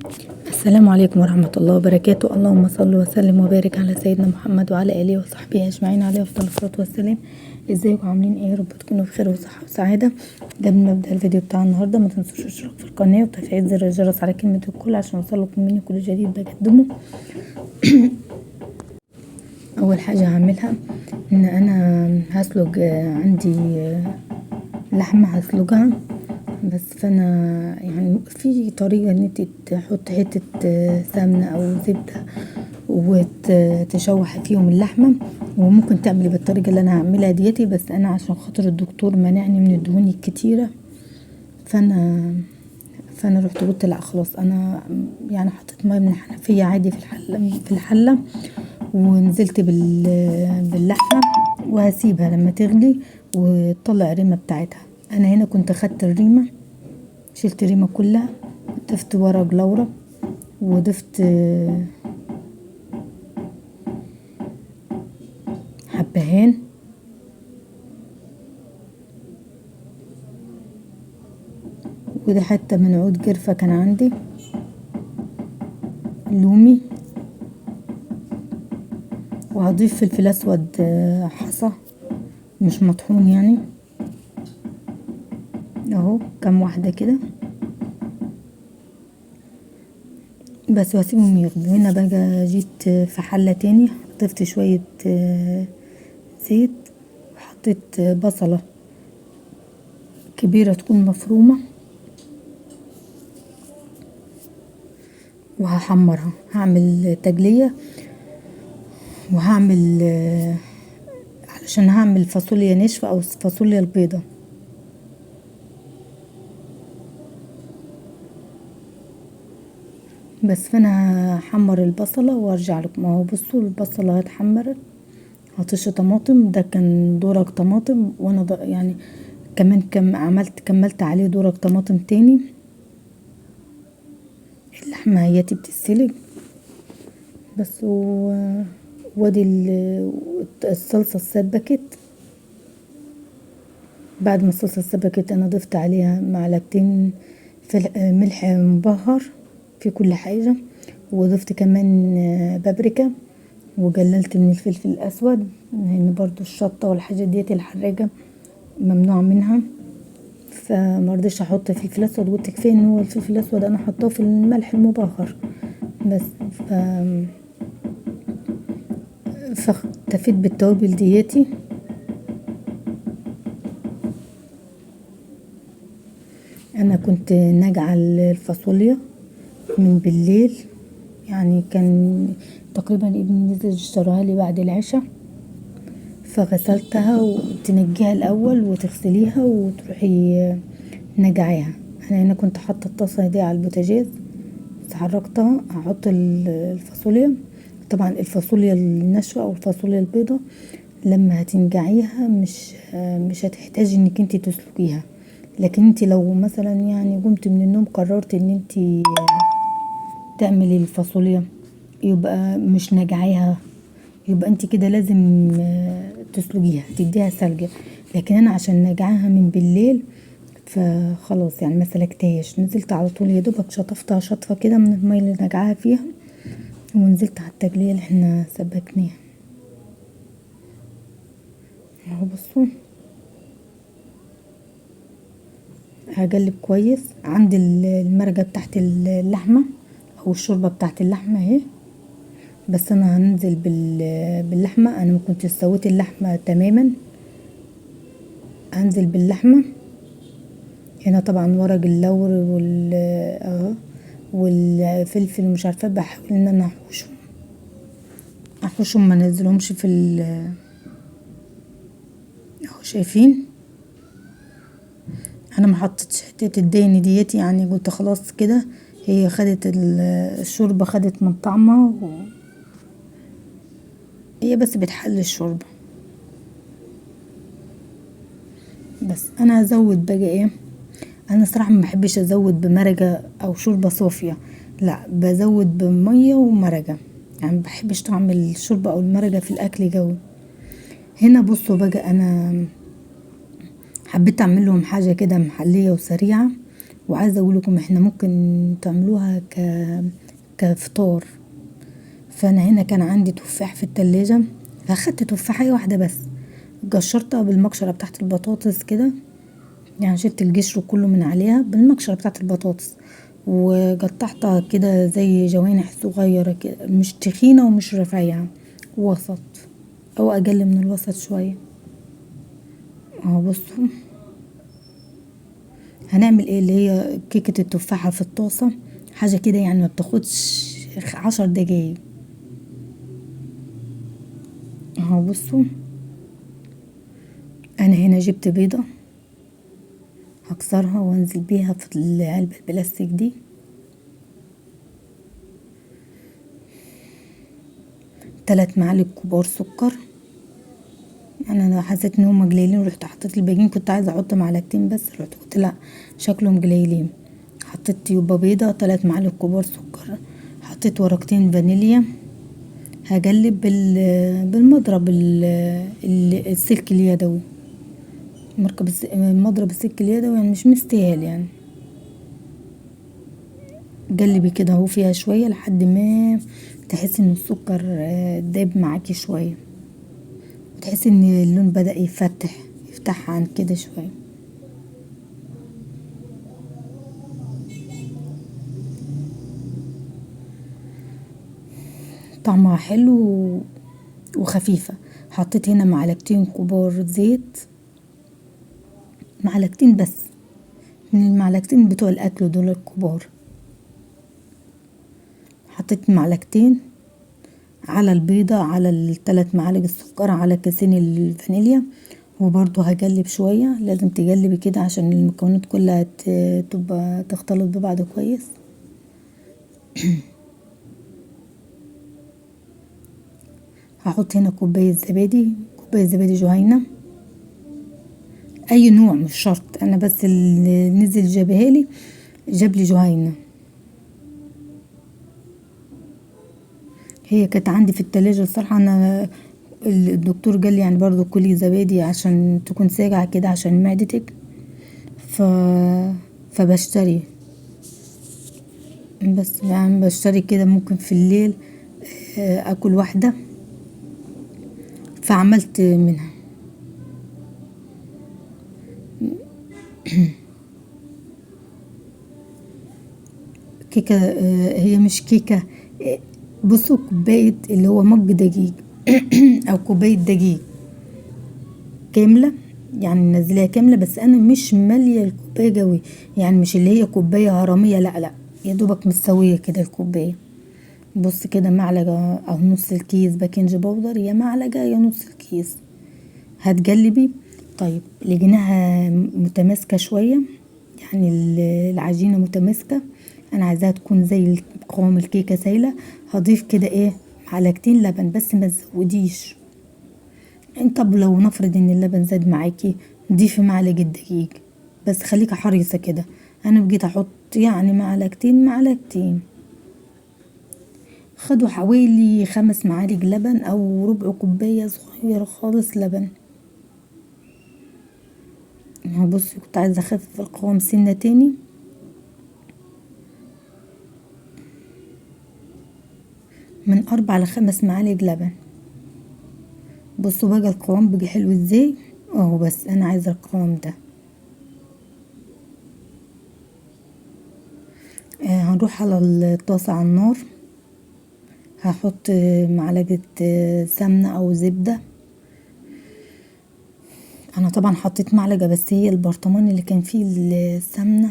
السلام عليكم ورحمة الله وبركاته. اللهم صل وسلم وبارك على سيدنا محمد وعلى آله وصحبه أجمعين عليه أفضل الصلاة والسلام. ازيكم عاملين ايه؟ رب تكونوا بخير وصحة وسعادة. قبل ما نبدأ الفيديو بتاع النهاردة ما تنسوش الاشتراك في القناة وتفعيل زر الجرس على كلمة الكل عشان يوصلكم مني كل جديد بقدمه. أول حاجة هعملها إن أنا هسلق عندي لحمة هسلقها، بس فانا يعني في طريقة ان انت تحط حتة سمنة او زبدة وتشوح فيهم اللحمة، وممكن تعملي بالطريقة اللي انا هعملها ديتي، بس انا عشان خاطر الدكتور منعني من الدهون الكتيرة فانا رحت قلت لا خلاص، انا يعني حطيت ميه من الحنفية عادي في الحلة ونزلت باللحمة وهسيبها لما تغلي وتطلع الريمة بتاعتها. انا هنا كنت اخدت الريمة، شلت الريمة كلها، ضفت ورق لورا وضفت حبهان وده حتى من عود جرفة كان عندي لومي، وهضيف فلفل اسود حصى مش مطحون يعني اهو كام واحدة كده بس، وهسيبهم يغلوا. هنا بقى جيت في حلة تاني ضفت شوية زيت وحطيت بصلة كبيرة تكون مفرومة وهحمرها. هعمل تجلية وهعمل علشان هعمل فاصوليا ناشفة او فاصوليا البيضة. بس فانا هحمر البصلة وارجع لكم اهو. بصوا البصلة اتحمرت، هطش طماطم، ده كان دورق طماطم وانا يعني كمان كملت عليه دورق طماطم تاني. اللحمة هياتي بتتسلق بس وادي الصلصة اتسبكت. بعد ما الصلصة اتسبكت انا ضفت عليها معلقتين ملح مبهر في كل حاجة، وضفت كمان بابريكا، وقللت من الفلفل الاسود لان برضو الشطة والحاجات ديت الحراجة ممنوع منها، فمرضيش احط فلفل اسود، قلت كفايه ان هو الفلفل الاسود انا حطاه في الملح المبهر بس. فاكتفيت بالتوابل دياتي. انا كنت ناجعه الفاصوليا من بالليل، يعني كان تقريبا ابني نزل اشتراها لي بعد العشاء، فغسلتها وتنجيها الاول وتغسليها وتروحي نجعيها. انا هنا كنت حاطه الطاسه دي على البوتاجاز، حركتها هحط الفاصوليا. طبعا الفاصوليا الناشفه او الفاصوليا البيضه لما هتنجعيها مش هتحتاجي انك انت تسلقيها، لكن انت لو مثلا يعني قمت من النوم قررت ان انت تعملي الفاصوليا يبقى مش نجعيها، يبقى انت كده لازم تسلقيها تديها سلقة. لكن انا عشان نجعها من بالليل فخلاص يعني ما سلقتهاش، نزلت على طول يا دوبك شطفتها شطفة كده من المية اللي نجعها فيها ونزلت على التجلية اللي احنا سبكناها اهو. بصوا هقلب كويس. عندي المرقة بتاعت اللحمة او الشوربة بتاعت اللحمة اهي، بس انا هننزل باللحمة. انا ما كنت سويت اللحمة تماما، هنزل باللحمة. هنا طبعا ورق اللور والفلفل ومش عارفه، بحاول ان انا احوشهم ما نزلهمش في اهو شايفين. انا ما حطيتش حته الدهن ديتي، يعني قلت خلاص كده هي خدت الشوربه خدت من طعمها هي بس بتحل الشوربه. بس انا هزود بقى ايه، انا صراحه ما بحبش ازود بمرقه او شوربه صافيه، لا بزود بميه ومرقه، يعني ما بحبش طعم الشوربه او المرقه في الاكل جو. هنا بصوا بقى انا حبيت اعمل لهم حاجه كده محليه وسريعه، وعايزة اقول لكم احنا ممكن تعملوها كفطار. فانا هنا كان عندي تفاح في التلاجة، فاخدت تفاحية واحدة بس، قشرتها بالمقشرة بتاعت البطاطس كده، يعني شلت القشر كله من عليها بالمقشرة بتاعت البطاطس، وقطعتها كده زي جوانح صغيرة كده، مش تخينة ومش رفيعة، وسط او اقل من الوسط شوية. اهو بصوا هنعمل ايه، اللي هي كيكة التفاحة في الطاسة، حاجة كده يعني ما بتاخدش 10 دقايق. اهو بصوا انا هنا جبت بيضة هكسرها وانزل بيها في العلبة البلاستيك دي، 3 معالق كبار سكر. انا حسيت ان هما قليلين، رحت حطيت الباقيين، كنت عايزة احط معلقتين بس، رحت قلت لا شكلهم قليلين، حطيت يبقى بيضة 3 معالق كبار سكر، حطيت ورقتين فانيليا، هقلب بالمضرب السلك اليدوي، مضرب السلك اليدوي، يعني مش مستاهل يعني. قلبي كده اهو فيها شوية لحد ما تحس ان السكر داب معاكي شوية، وتحس ان اللون بدأ يفتح عن كده شوية. طعمها حلو وخفيفة. حطيت هنا معلقتين كبار زيت، معلقتين بس من المعلقتين بتوع الاكل دول الكبار، حطيت معلقتين على البيضة، على ال3 معالق السكر، على كيسين الفانيليا، وبرضو هقلب شوية، لازم تقلبي كده عشان المكونات كلها تبقى تختلط ببعض كويس. هحط هنا كوباية زبادي، كوباية زبادي جهينة، اي نوع مش شرط، انا بس اللي نزل جابهالي جابلي جهينة، هي كانت عندي في التلاجة الصراحة. انا الدكتور قال لي يعني برضو كلي زبادي عشان تكون ساقعة كده عشان معدتك، ف فبشتري، بس يعني بشتري كده ممكن في الليل اكل واحدة، فعملت منها. كيكة هي مش كيكة، بصوا كوباية اللي هو مج دقيق او كوباية دقيق كاملة، يعني منزلاها كاملة، بس انا مش مالية الكوباية قوي، يعني مش اللي هي كوباية هرمية، لا يا دوبك مستوية كده الكوباية. بص كده معلقة او نص الكيس بيكنج باودر، يا معلقة يا نص الكيس، هتقلبي. طيب لقيناها متماسكة شوية، يعني العجينة متماسكة، انا عايزاها تكون زي قوام الكيكة سايلة، هضيف كده ايه معلقتين لبن بس ما تزوديش. انت طب لو نفرض ان اللبن زاد معاكي ضيفي معلقة دقيق، بس خليكي حريصة كده. انا بقيت احط يعني معلقتين، خدوا حوالي 5 معالق لبن او ربع كوباية صغيرة خالص لبن. اهو بصي كنت عايزة اخفف القوام سنة تاني، من 4 ل5 معالق لبن. بصوا بقى القوام بقى حلو ازاي اهو، بس انا عايزة القوام ده. هنروح على الطاسة على النار، هحط معلقة سمنة او زبدة، انا طبعا حطيت معلقة بس، هي البرطمان اللي كان فيه السمنة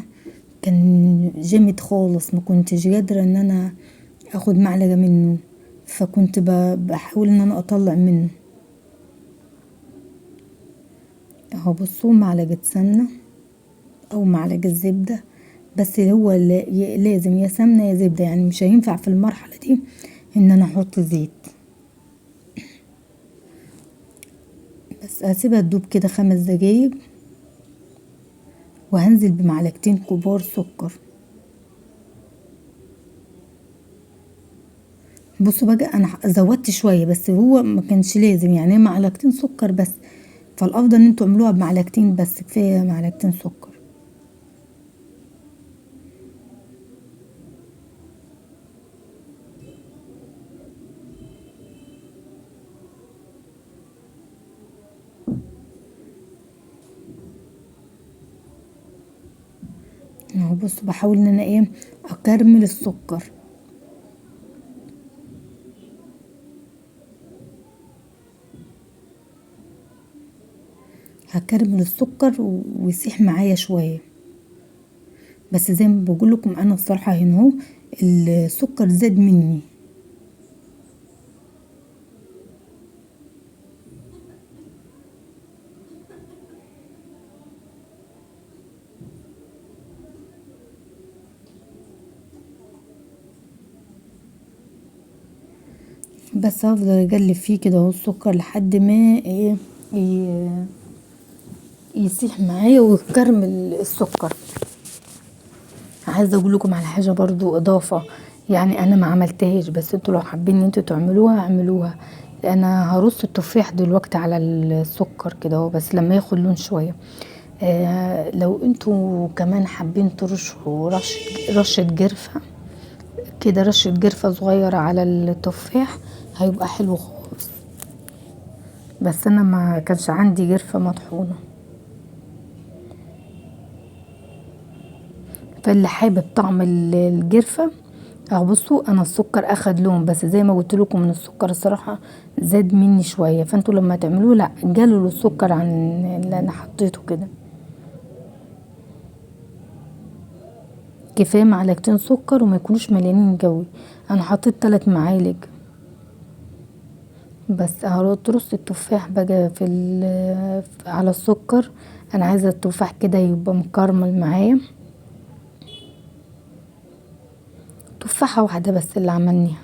كان جامد خالص، ما كنتش قادرة ان انا اخد معلقة منه، فكنت بحاول ان انا اطلع منه. اهو بصوا معلقة سمنة او معلقة زبدة، بس هو لازم يا سمنة يا زبدة، يعني مش هينفع في المرحلة دي ان انا احط زيت. بس هسيبها تدوب كده 5 دقايق، وهنزل بمعلقتين كبار سكر. بصوا بقى انا زودت شوية، بس هو ما كانش لازم، يعني معلقتين سكر بس، فالافضل ان انتوا تعملوها بمعلقتين بس، كفاية معلقتين سكر. اهو بصوا بحاول ان انا ايه اكرمل السكر. هكرمل السكر ويسيح معايا شويه. بس زي ما بقول لكم انا الصراحه هنا اهو السكر زاد مني. بس هفضل اقلب فيه كده اهو السكر لحد ما ايه يسيح معايا ويكرمل السكر. عايزه اقول لكم على حاجه برضو اضافه، يعني انا ما عملتهاش بس انتوا لو حابين ان انتوا تعملوها اعملوها. انا هرص التفاح دلوقتي على السكر كده اهو بس لما ياخد لون شويه. لو انتوا كمان حابين ترشوا رشه جرفه كده، رشه جرفه صغيره على التفاح هيبقى حلو خالص. بس انا ما كانش عندي جرفه مطحونه. فاللي حابب طعم الجرفه اهو بصوا انا السكر اخد لون، بس زي ما قلت لكم ان السكر الصراحه زاد مني شويه، فانتوا لما تعملوه لا قللوا السكر عن اللي انا حطيته كده. كفايه معلقتين سكر وما يكونوش مليانين قوي. انا حطيت 3 معالق بس. هرص التفاح بقى على السكر. انا عايزه التفاح كده يبقى مكرمل معايا. تفاحه واحده بس اللي عملناها.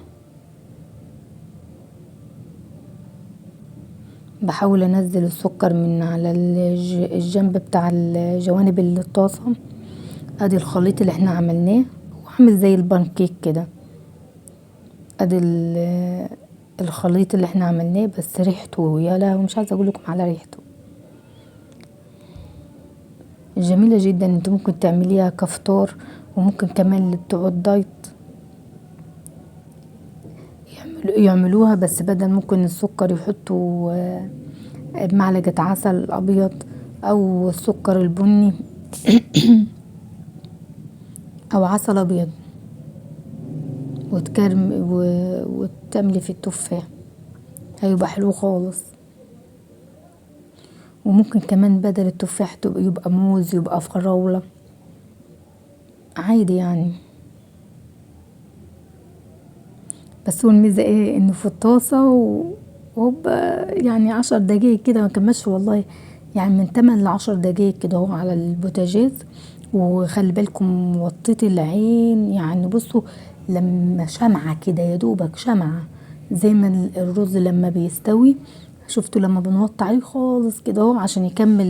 بحاول انزل السكر من على الجنب بتاع الجوانب الطاسه. ادي الخليط اللي احنا عملناه وعامل زي البانكيك كده. ادي الخليط اللي احنا عملناه، بس ريحته يا لا مش عايزه اقول لكم على ريحته جميله جدا. انت ممكن تعمليها كفطار وممكن كمان بتوع الدايت يعملوها، بس بدل ممكن السكر يحطوا معلقه عسل ابيض او السكر البني او عسل ابيض وتعملي في التفاح هيبقى حلو خالص. وممكن كمان بدل التفاح يبقى موز، يبقى فراولة عادي يعني. بس هو الميزة ايه انه في الطاسة وهوب يعني 10 دقايق كده ما كملش والله، يعني من 8 ل10 دقايق كده اهو على البوتاجاز. وخلي بالكم وطيتي العين، يعني بصوا لما شمعة كده يا دوبك شمعة زي ما الرز لما بيستوي. شفتوا لما بنوطي عليه خالص كده اهو عشان يكمل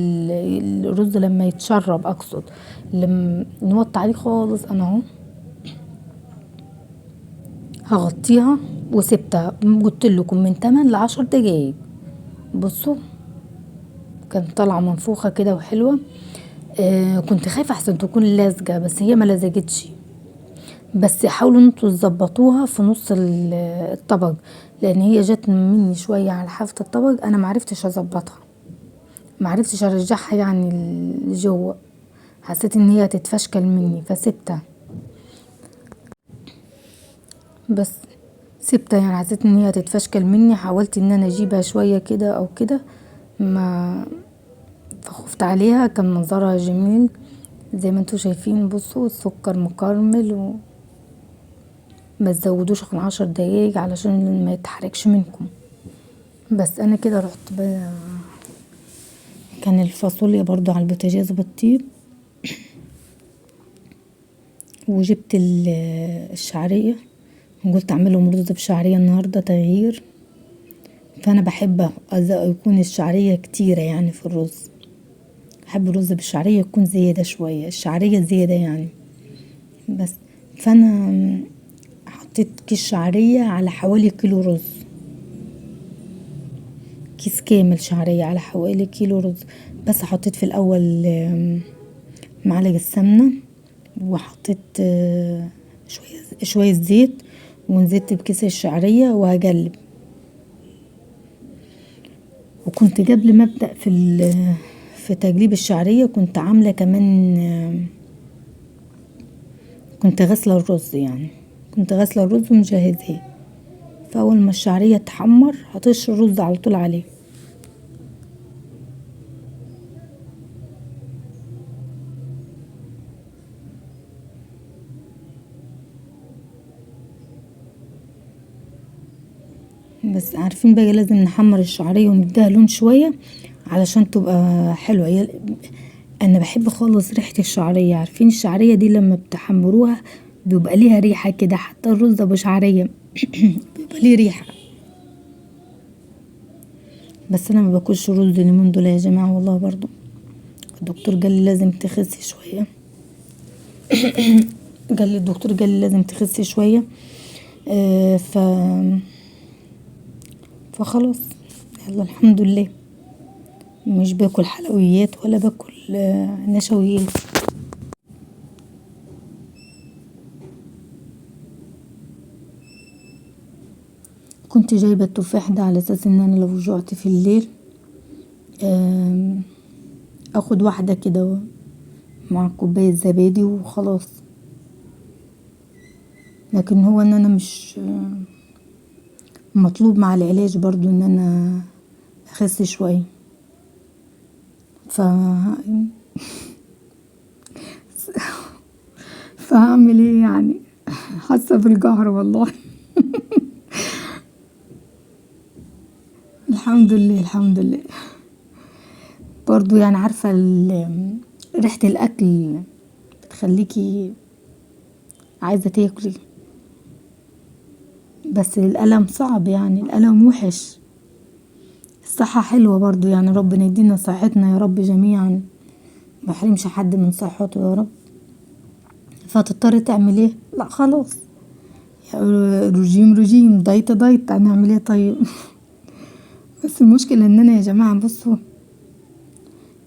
الرز لما يتشرب اقصد، لما نوطي عليه خالص. انا اهو هغطيها وسبتها قلت لكم من 8 ل 10 دقايق. بصوا كانت طالعه منفوخه كده وحلوه. كنت خايفه احسن تكون لازقه بس هي ما لزقتش. بس حاولوا انتوا تظبطوها في نص الطبق، لان هي جت مني شويه على حافه الطبق انا معرفتش اظبطها، معرفتش ارجعها يعني لجوه. حسيت ان هي هتتفشكل مني فسبتها. بس سبتها يعني حسيت ان هي هتتفشكل مني. حاولت ان انا اجيبها شويه كده او كده ما فخفت عليها. كان منظرها جميل زي ما انتوا شايفين. بصوا السكر مكرمل ما تزودوش عن 10 دقايق علشان ما يتحرقش منكم. بس انا كده رحت بقى كان الفاصوليا برضو على البوتاجاز بتطيب، وجبت الشعريه قلت اعملهم رز بشعريه النهارده تغيير. فانا بحب يكون الشعريه كتيره يعني في الرز. بحب الرز بالشعريه يكون زياده شويه، الشعريه زياده يعني. بس فانا حطيت كيس شعريه على حوالي كيلو رز، كيس كامل شعريه على حوالي كيلو رز. بس حطيت في الاول معلقه سمنه، وحطيت شويه زيت، ونزلت بكيس الشعريه وهقلب. وكنت قبل ما ابدا في تقليب الشعريه كنت عامله كمان كنت غاسله الرز يعني، كنت غاسله الرز ومجهزاه، فاول ما الشعريه تحمر هطش الرز على طول عليه. بس عارفين بقى لازم نحمر الشعريه ونديها لون شويه علشان تبقى حلوه. انا بحب خالص ريحه الشعريه. عارفين الشعريه دي لما بتحمروها بيبقى ليها ريحه كده، حتى الرز ابو شعريه بيبقى ليه ريحه. بس انا ما باكلش رز اليومين دول يا جماعه والله. برضو الدكتور قال لي لازم تخسي شويه الدكتور قال لي لازم تخسي شويه. آه فخلاص، يلا الحمد لله. مش باكل حلويات ولا باكل نشويات. كنت جايبه التفاح ده على اساس ان انا لو جوعت في الليل اخد واحده كده مع كوبايه زبادي وخلاص. لكن هو ان انا مش مطلوب مع العلاج برضو ان انا اخس شويه. ف فهعمل ايه يعني؟ حاسه بالقهر والله الحمد لله الحمد لله. برضو يعني عارفه ريحه الاكل بتخليكي عايزه تاكلي، بس الالم صعب يعني، الالم وحش. الصحه حلوه برضو يعني، ربنا يدينا صحتنا يا رب جميعا، محرمش حد من صحته يا رب. فتضطر تعمل ايه؟ لا خلاص، رجيم دايت هنعمل ايه طيب بس المشكله ان انا يا جماعه بصوا،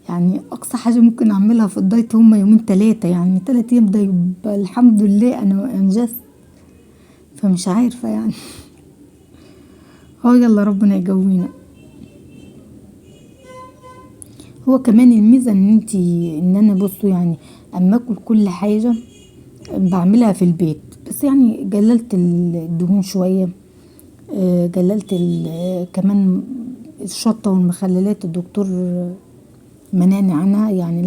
يعني اقصى حاجه ممكن اعملها في الدايت هما يومين 3، يعني 3 ايام ده يبقى الحمد لله انا انجزت. فمش عارفه يعني يلا ربنا يقوينا. هو كمان الميزه ان انا بصوا يعني اما اكل كل حاجه بعملها في البيت، بس يعني قللت الدهون شويه. قللت كمان الشطه والمخللات. الدكتور منعني عنها يعني.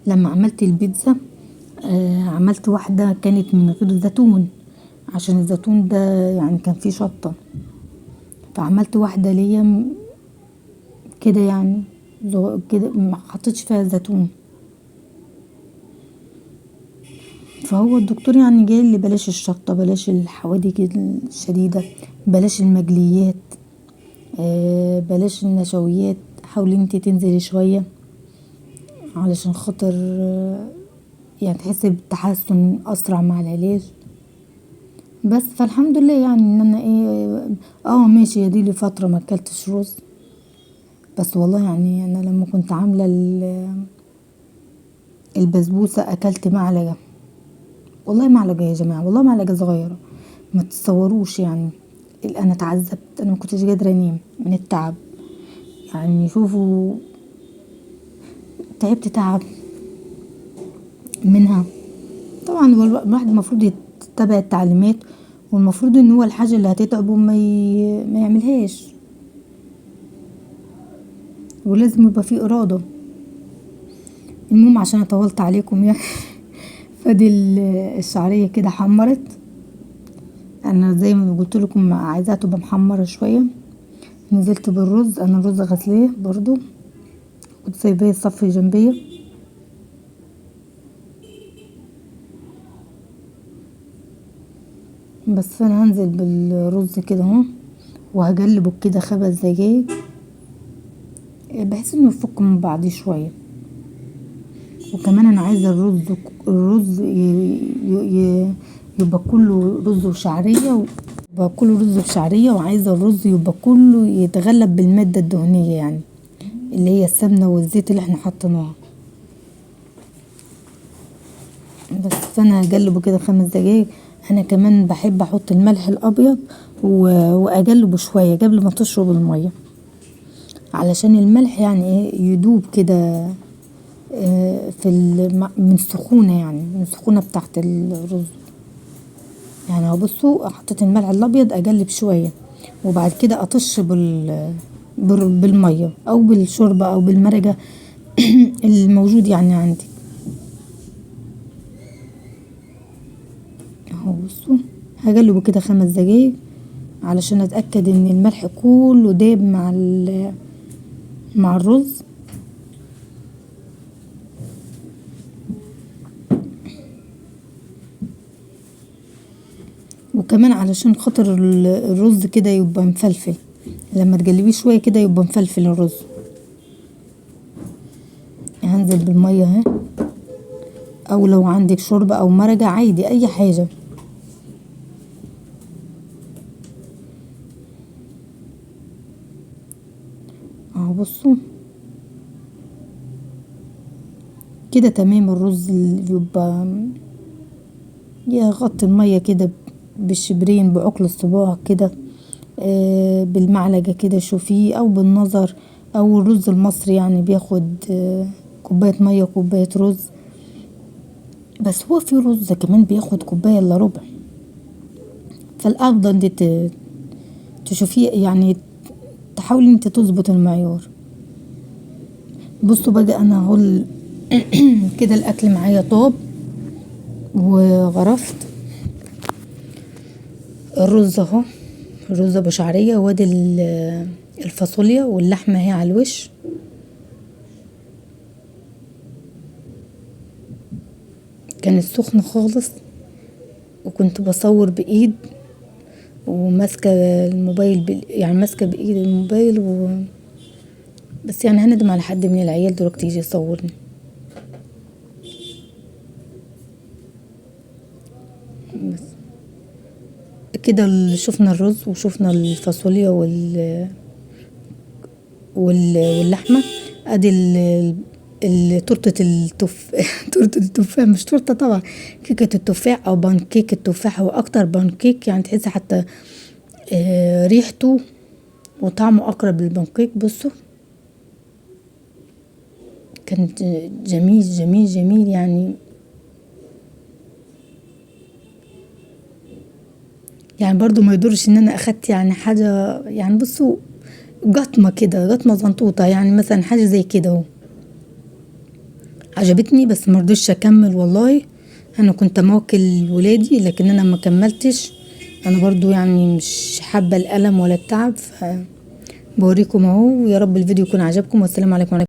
لما عملت البيتزا عملت واحده كانت من غير زيتون، عشان الزيتون ده يعني كان فيه شطه. فعملت واحده ليا كده يعني كده ما حطيتش فيها زيتون. فهو الدكتور يعني جاي اللي بلاش الشطه، بلاش الحوادق الشديده، بلاش المقليات، بلاش النشويات. حاولي انتي تنزلي شويه علشان خاطر يعني تحسي بالتحسن اسرع مع العلاج. بس فالحمد لله يعني ان انا ايه ماشي. يا دي لي فتره ما اكلتش رز، بس والله يعني انا لما كنت عامله البسبوسه اكلت معلقه، والله معلقه يا جماعه، والله معلقه صغيره ما تتصوروش يعني. انا اتعذبت، انا ما كنتش قادره انام من التعب يعني. شوفوا تعبت تعب منها. طبعا هو الواحد المفروض يتبع التعليمات، والمفروض ان هو الحاجه اللي هتتعبه ما يعملهاش، ولازم يبقى فيه اراده. المهم عشان طولت عليكم يعني فدي الشعريه كده حمرت. انا زي ما قلت لكم عايزاها تبقى محمره شويه. نزلت بالرز، انا الرز غسلاه برضو، كنت سايباه يصفي جنبيه. بس فانا هنزل بالرز كده اهو، وهقلبه كده 5 دقايق بحيث انه يفك من بعضيه شويه. وكمان انا عايزه الرز يبقى كله رز وشعريه، يبقى كله رز وشعريه. وعايزه الرز يبقى كله يتغلب بالماده الدهنيه يعني، اللي هي السمنه والزيت اللي احنا حطيناها. بس فانا هقلبه كده 5 دقايق. انا كمان بحب احط الملح الابيض واقلبه شويه قبل ما تشرب الميه، علشان الملح يعني ايه يدوب كده من السخونة، يعني من السخونة بتاعت الرز. يعني اهو بصوا حطيت الملح الابيض اقلب شوية وبعد كده اطش بالمية او بالشوربة او بالمرقة الموجود يعني عندي. اهو بصوا هقلبه كده 5 دقايق علشان اتأكد ان الملح كله داب مع الرز. وكمان علشان خاطر الرز كده يبقى مفلفل، لما تقلبيه شوية كده يبقى مفلفل الرز. هنزل بالمية اهي، او لو عندك شوربة او مرقة عادي اي حاجة. اهو بصوا كده تمام. الرز يبقى يغطي المية كده بالشبرين بعقل الصباع كده، بالمعلقة كده شوفيه او بالنظر. او الرز المصري يعني بياخد كوباية مية وكوباية رز، بس هو في رز كمان بياخد كوباية الا ربع. فالافضل دي تشوفيه، يعني تحاولي انت تظبط المعيار. بصوا بقى انا اهو كده الاكل معايا طاب وغرفت الرز اهو. الرز ابو شعرية، وادي الفاصوليا واللحمة اهي على الوش. كانت سخنة خالص وكنت بصور بايد وماسكة الموبايل يعني ماسكة بايد الموبايل بس يعني هندم على حد من العيال دلوقتي يجي يصورني. بس كده شفنا الرز وشفنا الفاصوليا واللحمة. ادي تورتة تورتة التفاح، مش تورتة طبعا، كيكة التفاح او بانكيك التفاح. هو اكتر بانكيك، يعني تحسي حتى ريحته وطعمه اقرب للبانكيك. بصوا كان جميل جميل جميل يعني برضو ما يدورش ان انا اخدت يعني حاجة، يعني بصوا قطمة كده، قطمة زنطوطة، يعني مثلا حاجة زي كده اهو. عجبتني بس مرضيش اكمل والله. انا كنت موكل ولادي لكن انا ما كملتش. انا برضو يعني مش حابة الالم ولا التعب. بوريكم اهو، ويا رب الفيديو يكون عجبكم، والسلام عليكم.